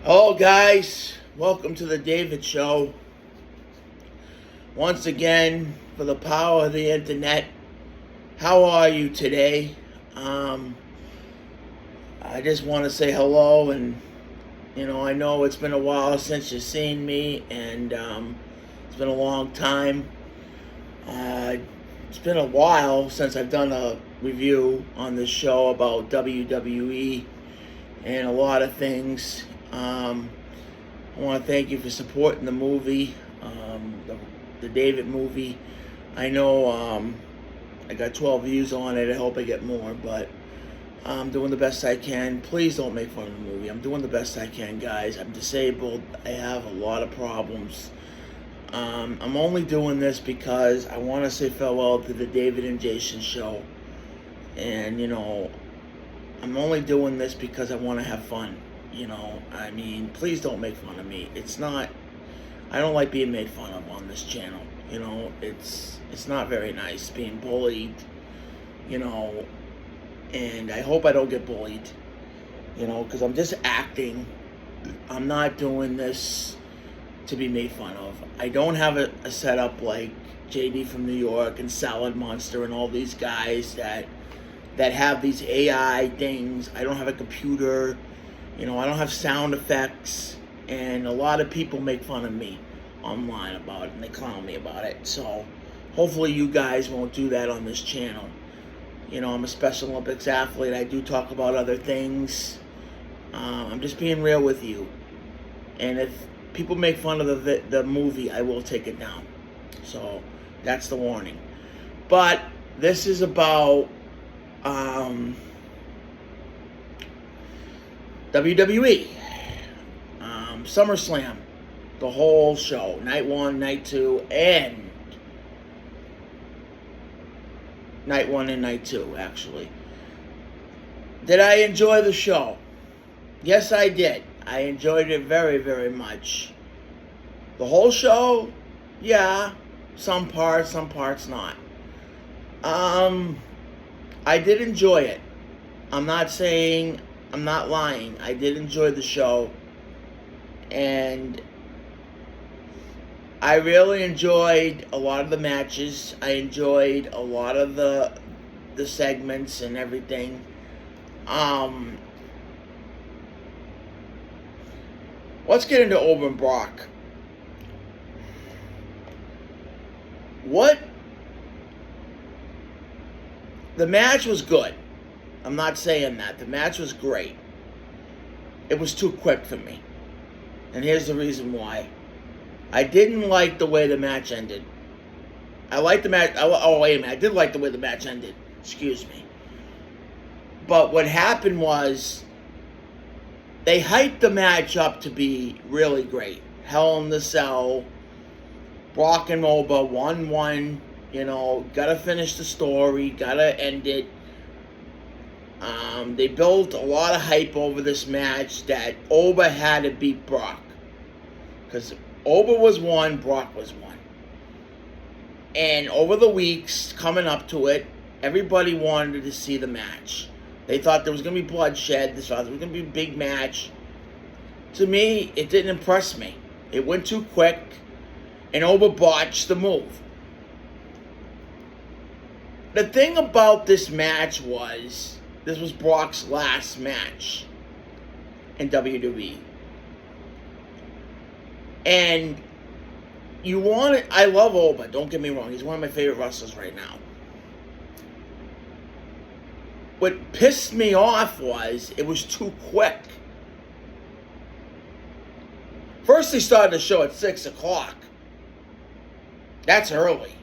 Hello, guys. Welcome to the David Show. Once again, for the power of the internet, how are you today? I just want to say hello, and I know it's been a while since you've seen me, and it's been a long time. It's been a while since I've done a review on this show about WWE and a lot of things. I want to thank you for supporting the movie, the David movie. I know I got 12 views on it. I hope I get more, but I'm doing the best I can. Please don't make fun of the movie. I'm doing the best I can, guys. I'm disabled. I have a lot of problems. I'm only doing this because I want to say farewell to the David and Jason show. And, I'm only doing this because I want to have fun. Please don't make fun of me. I don't like being made fun of on this channel. It's not very nice being bullied, and I hope I don't get bullied, because I'm just acting. I'm not doing this to be made fun of. I don't have a setup like JD from New York and Salad Monster and all these guys that have these AI things. I don't have a computer. I don't have sound effects, and a lot of people make fun of me online about it, and they clown me about it. So hopefully you guys won't do that on this channel. I'm a Special Olympics athlete. I do talk about other things. I'm just being real with you. And if people make fun of the movie, I will take it down. So that's the warning. But this is about WWE, SummerSlam, the whole show, night 1, night 2, and night 1 and night 2, actually. Did I enjoy the show? Yes, I did. I enjoyed it very, very much. The whole show? Yeah. Some parts not. I did enjoy it. I'm not lying. I did enjoy the show. And I really enjoyed a lot of the matches. I enjoyed a lot of the segments and everything. Let's get into Oba and Brock. The match was good. I'm not saying that. The match was great. It was too quick for me. And here's the reason why. I didn't like the way the match ended. I liked the match. Oh, wait a minute. I did like the way the match ended. Excuse me. But what happened was they hyped the match up to be really great. Hell in the Cell. Brock and Oba 1-1. Gotta finish the story. Gotta end it. They built a lot of hype over this match that Oba had to beat Brock. Because Oba was 1, Brock was 1. And over the weeks coming up to it, everybody wanted to see the match. They thought there was going to be bloodshed. They thought there was going to be a big match. To me, it didn't impress me. It went too quick, and Oba botched the move. The thing about this match was, this was Brock's last match in WWE. And I love Oba, don't get me wrong. He's one of my favorite wrestlers right now. What pissed me off was, it was too quick. First they started the show at 6 o'clock. That's early.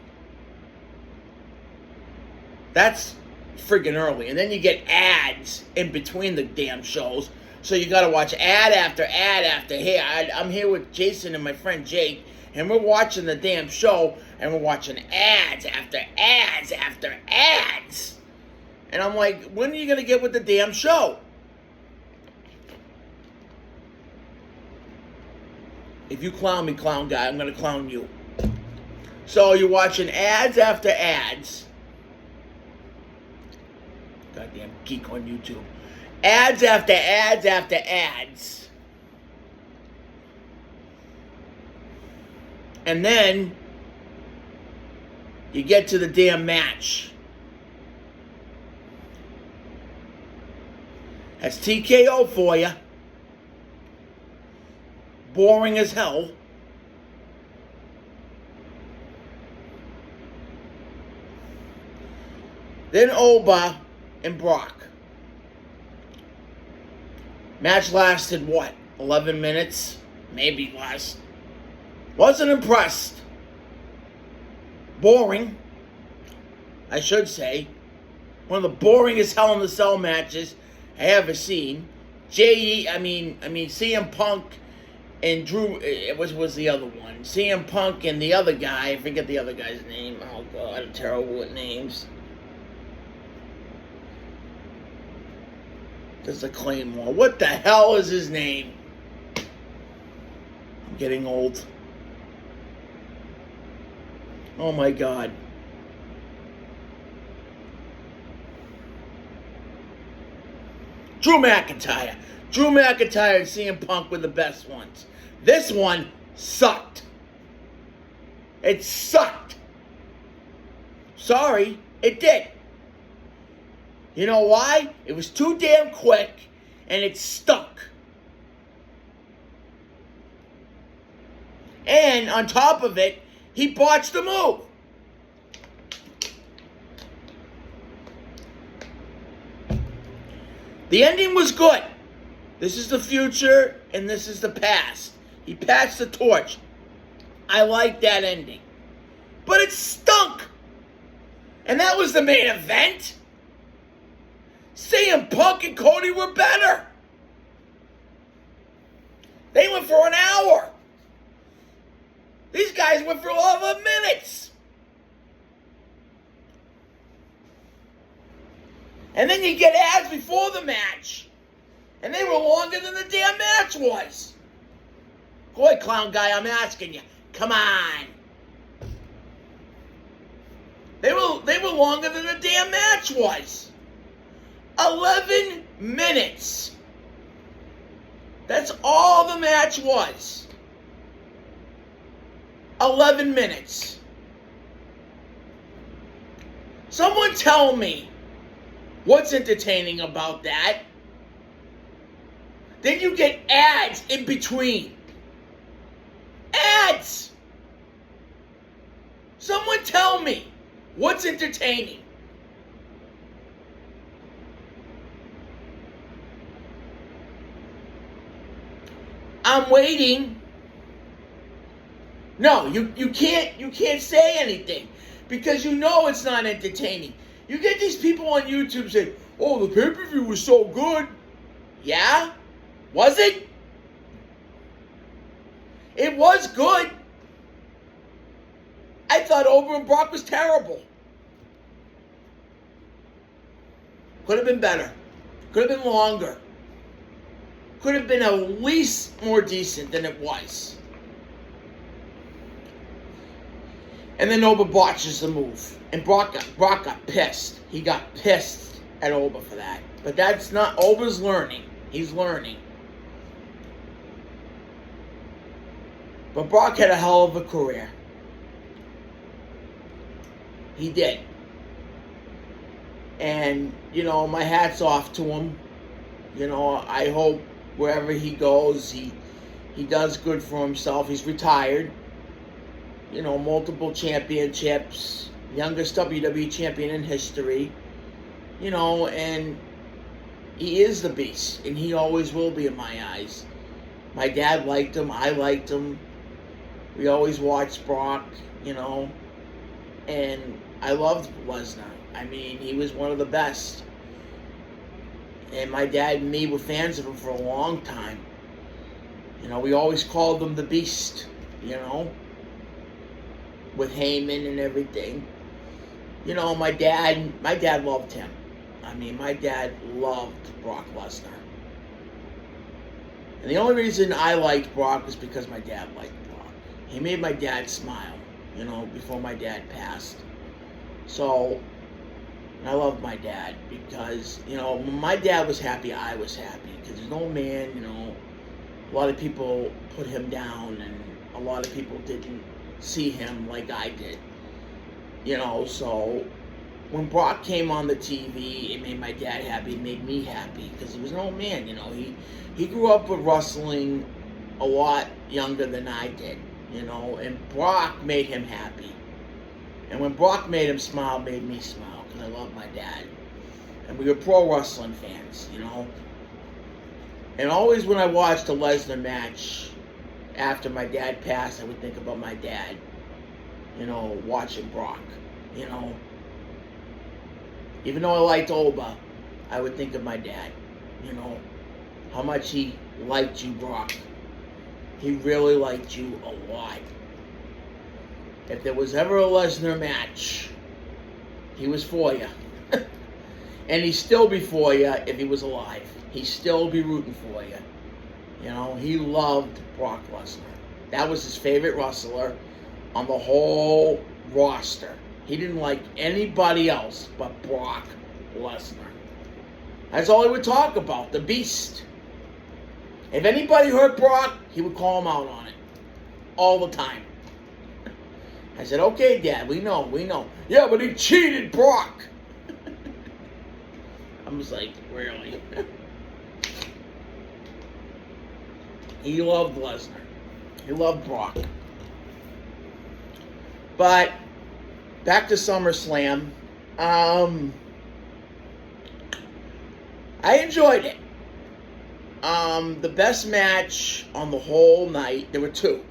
That's friggin' early. And then you get ads in between the damn shows. So you gotta watch ad after ad after. Hey, I'm here with Jason and my friend Jake, and we're watching the damn show, and we're watching ads after ads after ads. And I'm like, when are you gonna get with the damn show? If you clown me, clown guy, I'm gonna clown you. So you're watching ads after ads. Goddamn geek on YouTube. Ads after ads after ads. And then you get to the damn match. That's TKO for you. Boring as hell. Then Oba and Brock. Match lasted, what, 11 minutes? Maybe less. Wasn't impressed. Boring, I should say. One of the boringest Hell in the Cell matches I ever seen. CM Punk and Drew, it was the other one. CM Punk and the other guy, I forget the other guy's name. Oh God, I'm terrible with names. There's a Claymore. What the hell is his name? I'm getting old. Oh my God. Drew McIntyre. Drew McIntyre and CM Punk were the best ones. This one sucked. It sucked. Sorry, it did. You know why? It was too damn quick, and it stunk. And on top of it, he botched the move. The ending was good. This is the future, and this is the past. He passed the torch. I like that ending. But it stunk. And that was the main event. CM Punk and Cody were better. They went for an hour. These guys went for 11 minutes. And then you get ads before the match. And they were longer than the damn match was. Go ahead, clown guy, I'm asking you. Come on. They were longer than the damn match was. 11 minutes. That's all the match was. 11 minutes. Someone tell me what's entertaining about that. Then you get ads in between. Ads! Someone tell me what's entertaining. I'm waiting. No, you can't say anything because you know it's not entertaining. You get these people on YouTube saying, "Oh, the pay-per-view was so good." Yeah? Was it? It was good. I thought Oba and Brock was terrible. Could have been better. Could have been longer. Could have been at least more decent than it was. And then Oba botches the move. And Brock got pissed. He got pissed at Oba for that. But that's not... Oba's learning. He's learning. But Brock had a hell of a career. He did. And, you know, my hat's off to him. You know, I hope wherever he goes, he does good for himself. He's retired. You know, multiple championships. Youngest WWE champion in history. You know, and he is the beast. And he always will be in my eyes. My dad liked him. I liked him. We always watched Brock, you know. And I loved Lesnar. I mean, he was one of the best. And my dad and me were fans of him for a long time. You know, we always called him the Beast, you know, with Heyman and everything. You know, my dad loved him. I mean, my dad loved Brock Lesnar. And the only reason I liked Brock was because my dad liked Brock. He made my dad smile, you know, before my dad passed. So, I love my dad because, you know, when my dad was happy, I was happy. Because there's no man, you know, a lot of people put him down and a lot of people didn't see him like I did. So when Brock came on the TV, it made my dad happy. It made me happy because he was an old man. He grew up with wrestling a lot younger than I did. And Brock made him happy. And when Brock made him smile, it made me smile because I love my dad. And we were pro wrestling fans. And always when I watched a Lesnar match after my dad passed, I would think about my dad. Watching Brock. Even though I liked Oba, I would think of my dad. How much he liked you, Brock. He really liked you a lot. If there was ever a Lesnar match, he was for you. And he'd still be for you if he was alive. He'd still be rooting for you. He loved Brock Lesnar. That was his favorite wrestler on the whole roster. He didn't like anybody else but Brock Lesnar. That's all he would talk about, the Beast. If anybody hurt Brock, he would call him out on it. All the time. I said, okay, Dad, we know. Yeah, but he cheated Brock. I was like, really? He loved Lesnar. He loved Brock. But back to SummerSlam. I enjoyed it. The best match on the whole night, there were two.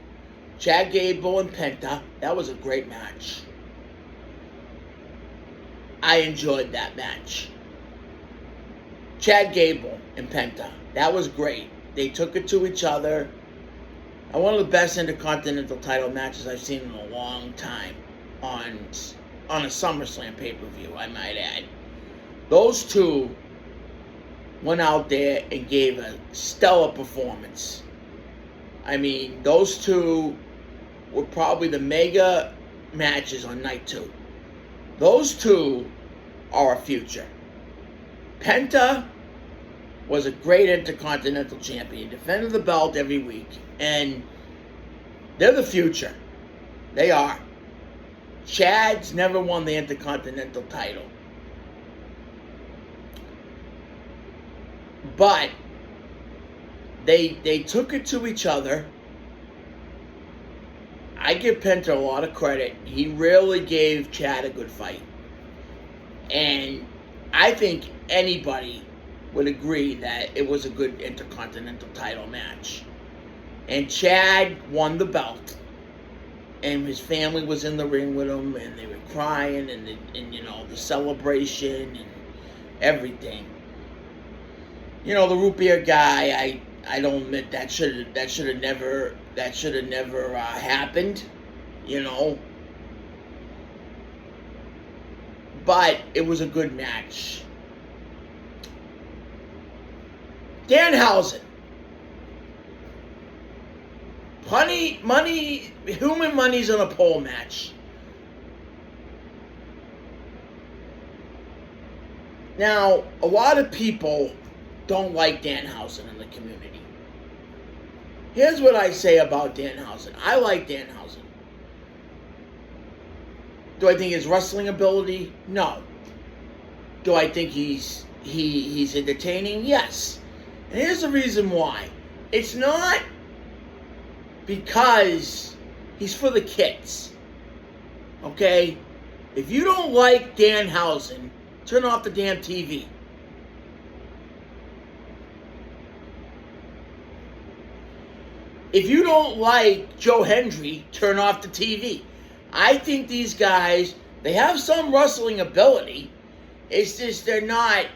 Chad Gable and Penta. That was a great match. I enjoyed that match. Chad Gable and Penta. That was great. They took it to each other. And one of the best Intercontinental title matches I've seen in a long time on a SummerSlam pay-per-view, I might add. Those two went out there and gave a stellar performance. I mean, those two were probably the mega matches on night two. Those two are a future. Penta was a great Intercontinental champion, defended the belt every week, and they're the future. They are. Chad's never won the Intercontinental title. But they took it to each other. I give Penta a lot of credit. He really gave Chad a good fight. And I think anybody would agree that it was a good Intercontinental title match. And Chad won the belt. And his family was in the ring with him, and they were crying, and the celebration and everything. The root beer guy, I don't admit that should have never happened, But it was a good match. Danhausen. Human money's on a pole match. Now, a lot of people don't like Danhausen in the community. Here's what I say about Danhausen. I like Danhausen. Do I think his wrestling ability? No. Do I think he's entertaining? Yes. And here's the reason why. It's not because he's for the kids. Okay? If you don't like Danhausen, turn off the damn TV. If you don't like Joe Hendry, turn off the TV. I think these guys, they have some wrestling ability. It's just they're not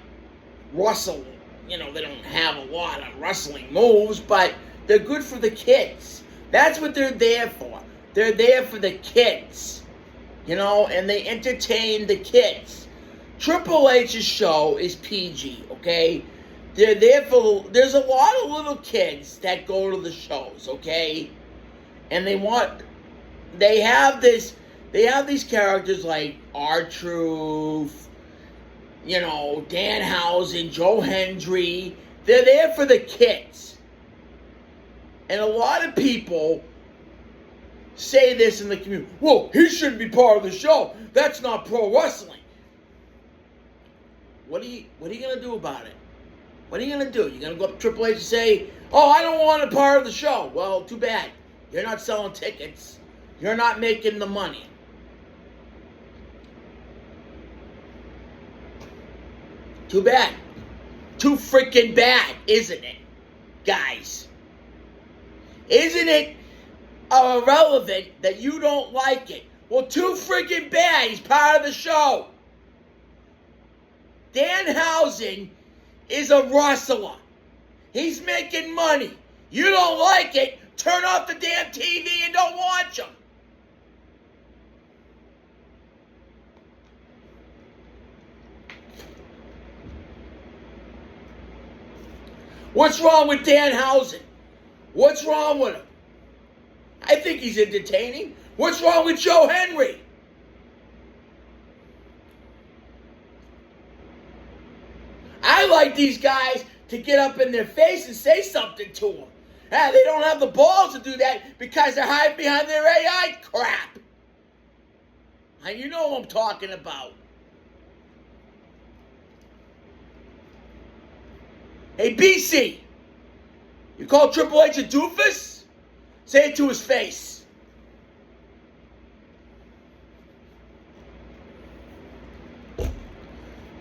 wrestling. They don't have a lot of wrestling moves, but they're good for the kids. That's what they're there for. They're there for the kids. And they entertain the kids. Triple H's show is PG, okay? They're there for, there's a lot of little kids that go to the shows, okay? And they have these characters like R-Truth, Danhausen, Joe Hendry. They're there for the kids. And a lot of people say this in the community. Well, he shouldn't be part of the show. That's not pro wrestling. What are you gonna do about it? What are you gonna do? You're gonna go up to Triple H and say, "Oh, I don't want a part of the show." Well, too bad. You're not selling tickets. You're not making the money. Too bad. Too freaking bad, isn't it, guys? Isn't it irrelevant that you don't like it? Well, too freaking bad. He's part of the show. Danhausen is a wrestler. He's making money. You don't like it, turn off the damn TV and don't watch him. What's wrong with Danhausen? What's wrong with him? I think he's entertaining. What's wrong with Joe Henry? I like these guys to get up in their face and say something to them. They don't have the balls to do that because they're hiding behind their AI crap. And you know what I'm talking about. Hey, BC, you call Triple H a doofus? Say it to his face.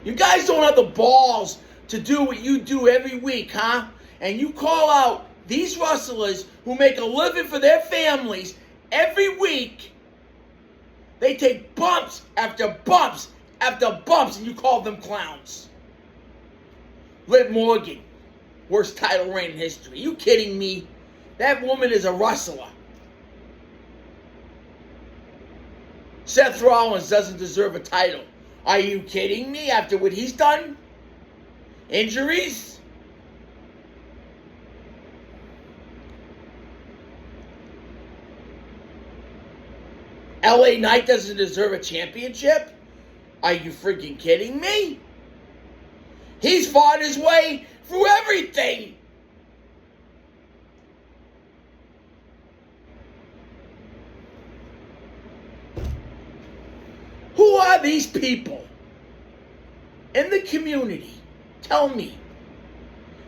You guys don't have the balls to do what you do every week, huh? And you call out these wrestlers who make a living for their families every week. They take bumps after bumps after bumps, and you call them clowns. Liv Morgan, worst title reign in history. You kidding me? That woman is a wrestler. Seth Rollins doesn't deserve a title. Are you kidding me after what he's done? Injuries? LA Knight doesn't deserve a championship? Are you freaking kidding me? He's fought his way through everything. Who are these people in the community, tell me,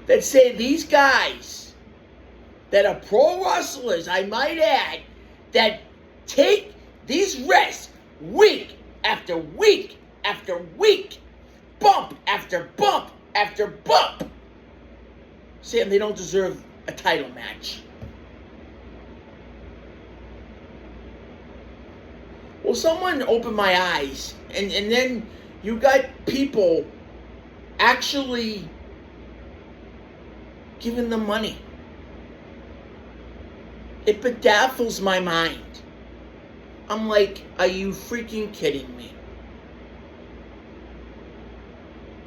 that say these guys that are pro wrestlers, I might add, that take these rests week after week after week, bump after bump after bump, saying they don't deserve a title match? Well, someone opened my eyes, and then you got people actually giving them money. It bedazzles my mind. I'm like, are you freaking kidding me?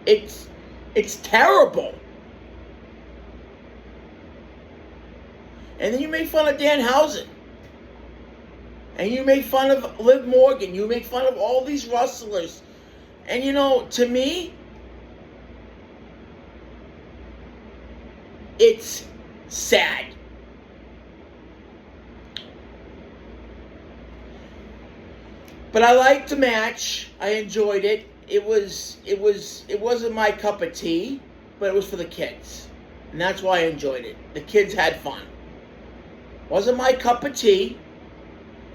It's terrible. And then you make fun of Danhausen. And you make fun of Liv Morgan. You make fun of all these wrestlers. And you know, to me, it's sad. But I liked the match. I enjoyed it. It wasn't my cup of tea, but it was for the kids. And that's why I enjoyed it. The kids had fun. Wasn't my cup of tea.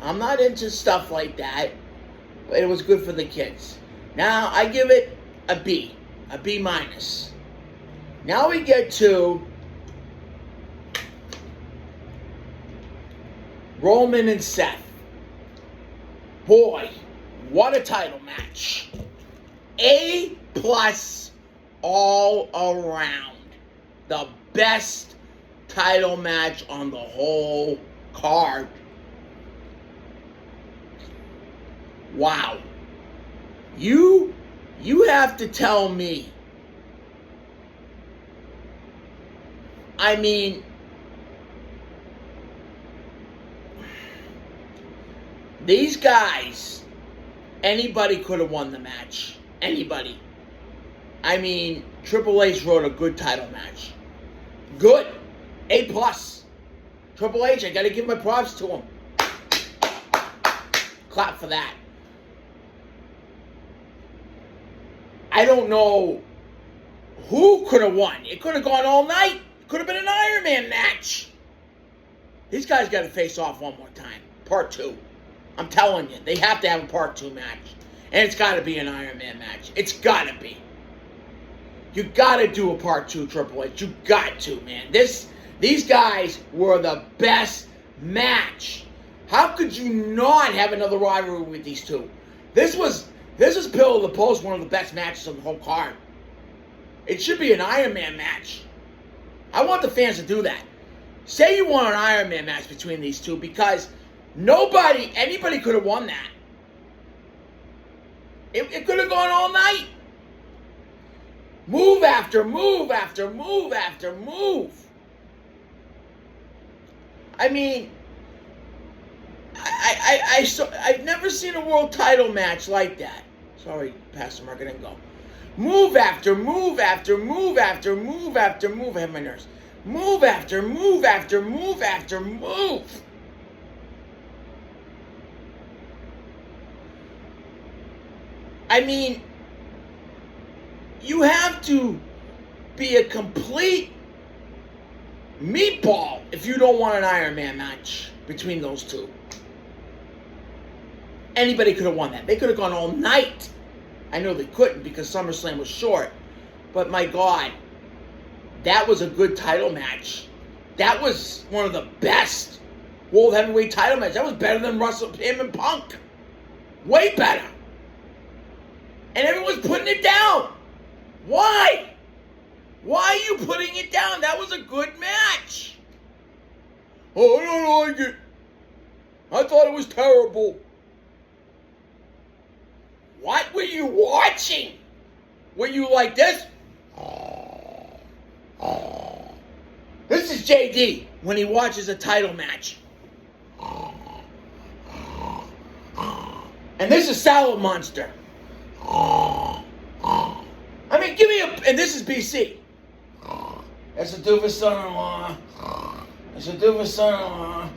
I'm not into stuff like that, but it was good for the kids. Now, I give it a B minus. Now we get to Roman and Seth. Boy, what a title match. A+ all around. The best title match on the whole card. Wow. You have to tell me. I mean, these guys, anybody could have won the match. Anybody. I mean, Triple H wrote a good title match. Good. A+. Triple H, I gotta give my props to him. Clap for that. I don't know who could have won. It could have gone all night. It could have been an Iron Man match. These guys got to face off one more time. Part 2. I'm telling you, they have to have a Part 2 match. And it's got to be an Iron Man match. It's got to be. You got to do a Part 2 Triple H. You got to, man. These guys were the best match. How could you not have another rivalry with these two? This was Pillar of the Post, one of the best matches on the whole card. It should be an Iron Man match. I want the fans to do that. Say you want an Iron Man match between these two, because anybody could have won that. It could have gone all night. Move after move after move after move. I mean, I've never seen a world title match like that. Sorry, Pastor Mark, I didn't go. Move after move after move after move after move. I have my nerves. Move after move after move after move. I mean, you have to be a complete meatball if you don't want an Iron Man match between those two. Anybody could have won that. They could have gone all night. I know they couldn't because SummerSlam was short. But my God, that was a good title match. That was one of the best World Heavyweight title matches. That was better than him and Punk. Way better. And everyone's putting it down. Why? Why are you putting it down? That was a good match. Oh, I don't like it. I thought it was terrible. What were you watching? Were you like this? This is JD when he watches a title match. And this is Salad Monster. I mean, give me and this is BC. That's a doofus son-in-law. That's a doofus son-in-law.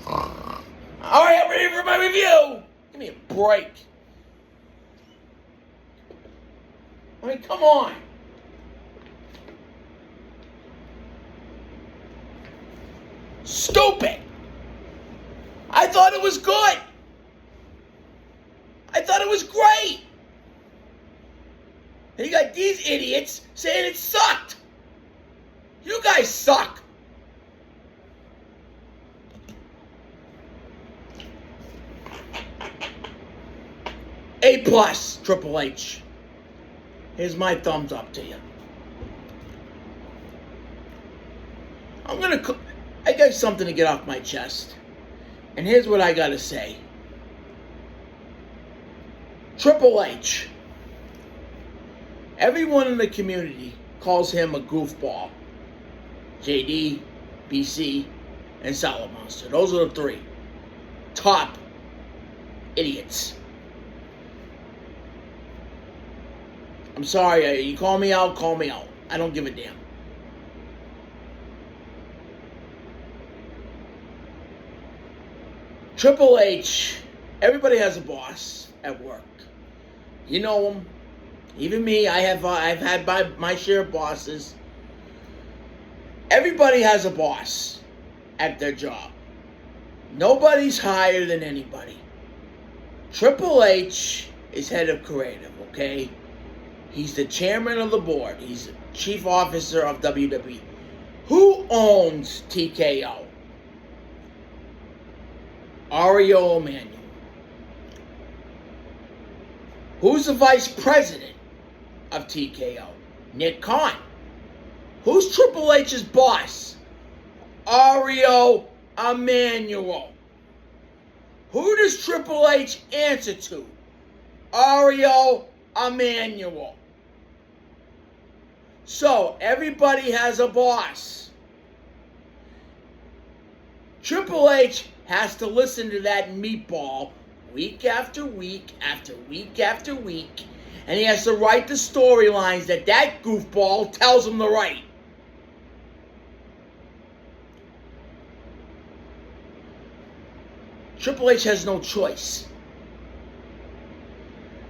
All right, I'm ready for my review. Give me a break. I mean, come on. Stupid. I thought it was good. I thought it was great. And you got these idiots saying it sucked. You guys suck. A+, Triple H. Here's my thumbs up to you. I got something to get off my chest. And here's what I gotta say. Triple H. Everyone in the community calls him a goofball. JD, BC, and Salad Monster. Those are the 3 top idiots. I'm sorry, you call me out, call me out. I don't give a damn. Triple H, everybody has a boss at work. You know him. Even me, I've had my share of bosses. Everybody has a boss at their job. Nobody's higher than anybody. Triple H is head of creative, okay? He's the chairman of the board. He's the chief officer of WWE. Who owns TKO? Ariel, Emmanuel. Who's the vice president of TKO? Nick Conn. Who's Triple H's boss? Ariel, Emmanuel. Who does Triple H answer to? Ariel, Emmanuel. So, everybody has a boss. Triple H has to listen to that meatball week after week after week after week, and he has to write the storylines that goofball tells him to write. Triple H has no choice.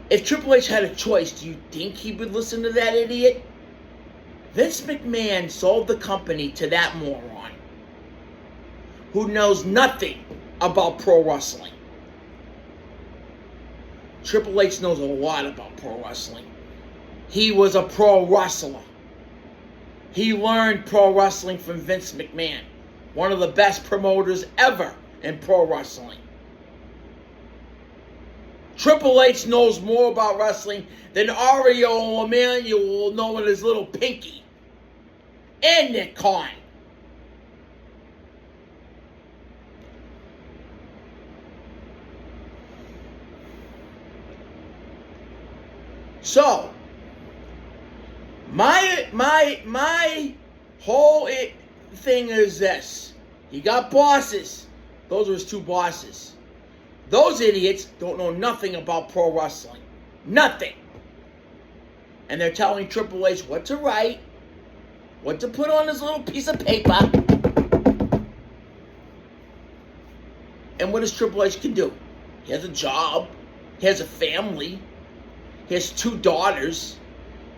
If Triple H had a choice, do you think he would listen to that idiot? Vince McMahon sold the company to that moron who knows nothing about pro wrestling. Triple H knows a lot about pro wrestling. He was a pro wrestler. He learned pro wrestling from Vince McMahon, one of the best promoters ever in pro wrestling. Triple H knows more about wrestling than Ariel or Emmanuel will know in his little pinky. And Nick Conn. So, my whole thing is this. You got bosses. Those are his two bosses. Those idiots don't know nothing about pro wrestling. Nothing. And they're telling Triple H what to write, what to put on his little piece of paper. And what does Triple H can do? He has a job. He has a family. He has 2 daughters.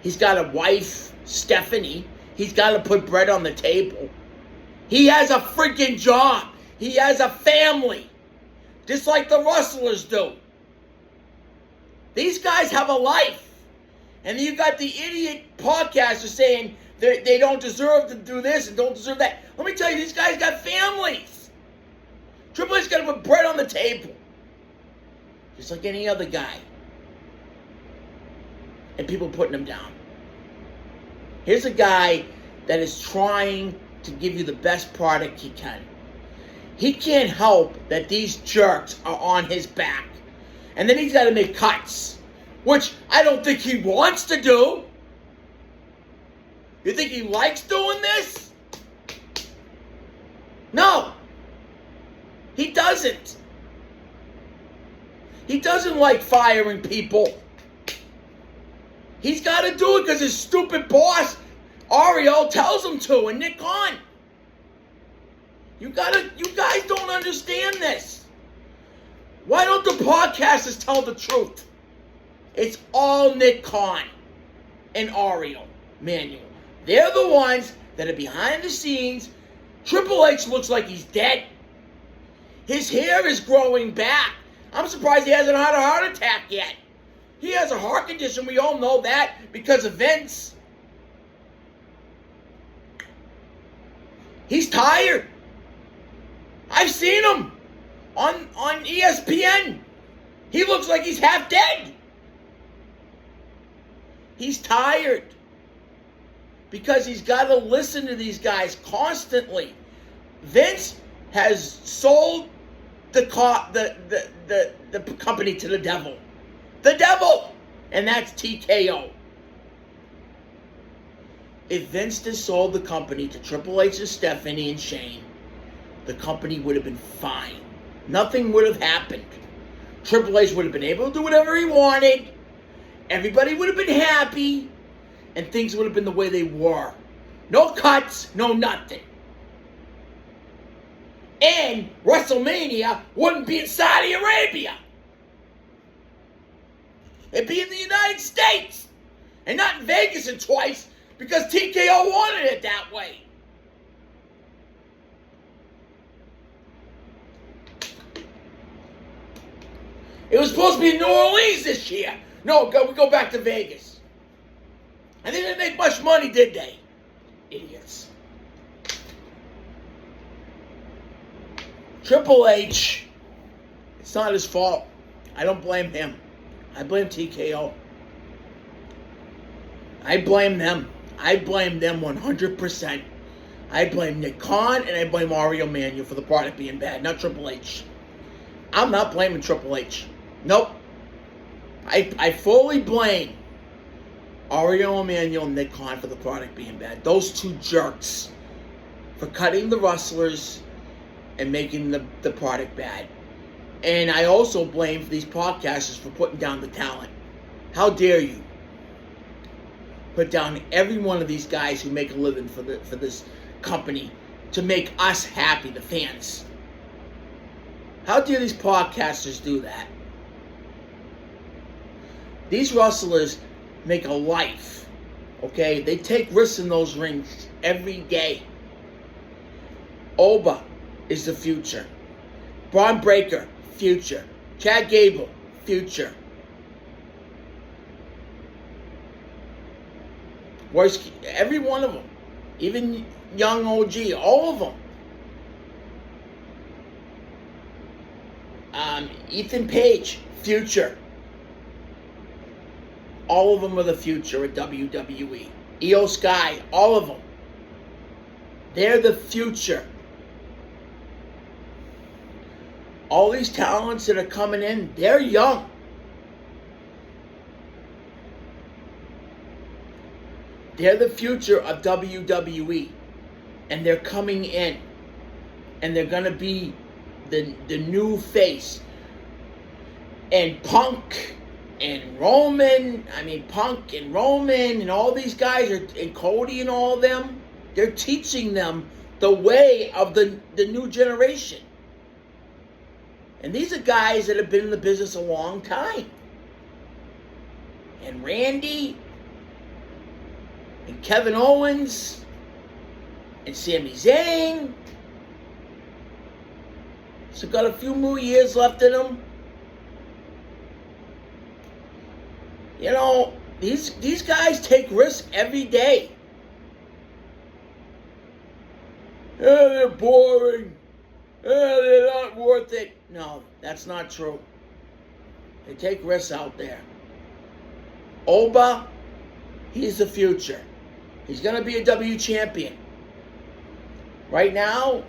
He's got a wife, Stephanie. He's got to put bread on the table. He has a freaking job. He has a family. Just like the wrestlers do. These guys have a life. And then you got the idiot podcasters saying they don't deserve to do this and don't deserve that. Let me tell you, these guys got families. Triple H's got to put bread on the table. Just like any other guy. And people putting him down. Here's a guy that is trying to give you the best product he can. He can't help that these jerks are on his back. And then he's got to make cuts. Which I don't think he wants to do. You think he likes doing this? No. He doesn't. He doesn't like firing people. He's got to do it because his stupid boss, Ariel, tells him to, and Nick Conn. You guys don't understand this. Why don't the podcasters tell the truth? It's all Nick Conn and Ariel, Emmanuel. They're the ones that are behind the scenes. Triple H looks like he's dead. His hair is growing back. I'm surprised he hasn't had a heart attack yet. He has a heart condition. We all know that because of Vince. He's tired. I've seen him on ESPN. He looks like he's half dead. He's tired because he's got to listen to these guys constantly. Vince has sold the company to the devil. The devil! And that's TKO. If Vince had sold the company to Triple H and Stephanie and Shane, the company would have been fine. Nothing would have happened. Triple H would have been able to do whatever he wanted. Everybody would have been happy. And things would have been the way they were. No cuts, no nothing. And WrestleMania wouldn't be in Saudi Arabia. It'd be in the United States. And not in Vegas and twice because TKO wanted it that way. It was supposed to be in New Orleans this year. No, we go back to Vegas. And they didn't make much money, did they? Idiots. Triple H, it's not his fault. I don't blame him. I blame TKO. I blame them. I blame them 100%. I blame Nick Conn and I blame Ariel Emmanuel for the product being bad, not Triple H. I'm not blaming Triple H. Nope. I fully blame Ariel Emmanuel and Nick Conn for the product being bad. Those two jerks for cutting the wrestlers and making the product bad. And I also blame these podcasters for putting down the talent. How dare you put down every one of these guys who make a living for this company to make us happy, the fans. How dare these podcasters do that? These wrestlers make a life, okay? They take risks in those rings every day. Oba is the future. Braun Breaker, future. Chad Gable, future. Every one of them. Even young OG, all of them. Ethan Page, future. All of them are the future at WWE. Io Sky, all of them. They're the future. All these talents that are coming in, they're young. They're the future of WWE. And they're coming in. And they're going to be the new face. And Punk and Roman, Punk and Roman and all these guys, and Cody and all of them, they're teaching them the way of the new generation. And these are guys that have been in the business a long time. And Randy and Kevin Owens and Sami Zayn. So got a few more years left in them. You know, these guys take risks every day. Yeah, they're boring. Yeah, they're not worth it. No, that's not true. They take risks out there. Oba, he's the future. He's going to be a W champion. Right now,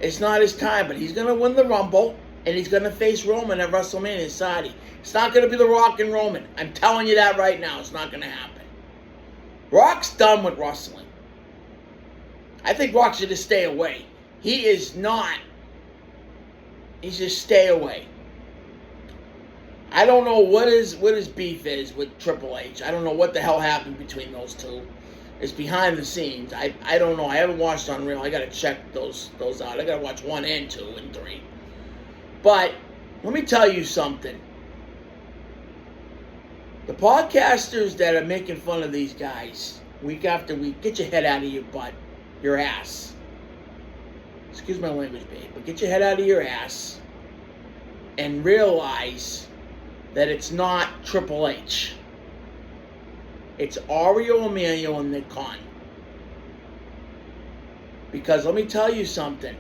it's not his time, but he's going to win the Rumble, and he's going to face Roman at WrestleMania in Saudi. It's not going to be The Rock and Roman. I'm telling you that right now. It's not going to happen. Rock's done with wrestling. I think Rock should just stay away. He is not. He should stay away. I don't know what his beef is with Triple H. I don't know what the hell happened between those two. It's behind the scenes. I don't know. I haven't watched Unreal. I got to check those out. I got to watch 1 and 2 and 3. But let me tell you something. The podcasters that are making fun of these guys week after week, get your head out of your butt, your ass. Excuse my language, babe, but get your head out of your ass and realize that it's not Triple H. It's Ariel, Emmanuel, and the Conn. Because let me tell you something.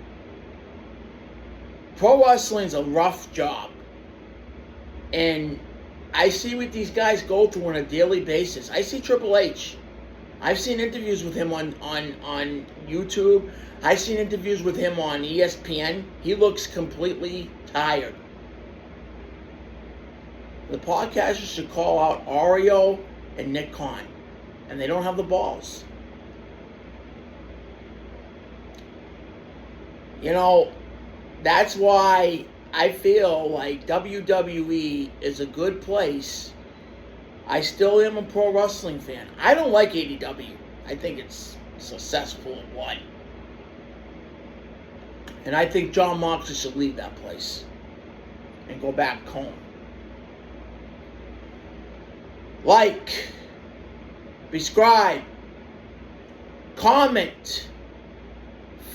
Pro wrestling's a rough job. And I see what these guys go through on a daily basis. I see Triple H. I've seen interviews with him on YouTube. I've seen interviews with him on ESPN. He looks completely tired. The podcasters should call out Ariel and Nick Conn. And they don't have the balls. You know, that's why I feel like WWE is a good place. I still am a pro wrestling fan. I don't like AEW. I think it's successful in what? And I think John Moxley should leave that place and go back home. Like, subscribe, comment,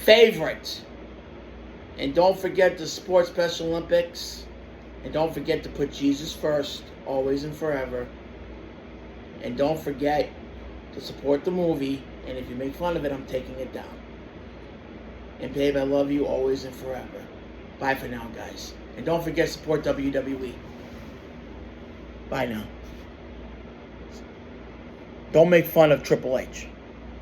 favorite, and don't forget the Sports Special Olympics, and don't forget to put Jesus first, always and forever, and don't forget to support the movie, and if you make fun of it, I'm taking it down. And babe, I love you always and forever. Bye for now, guys. And don't forget to support WWE. Bye now. Don't make fun of Triple H.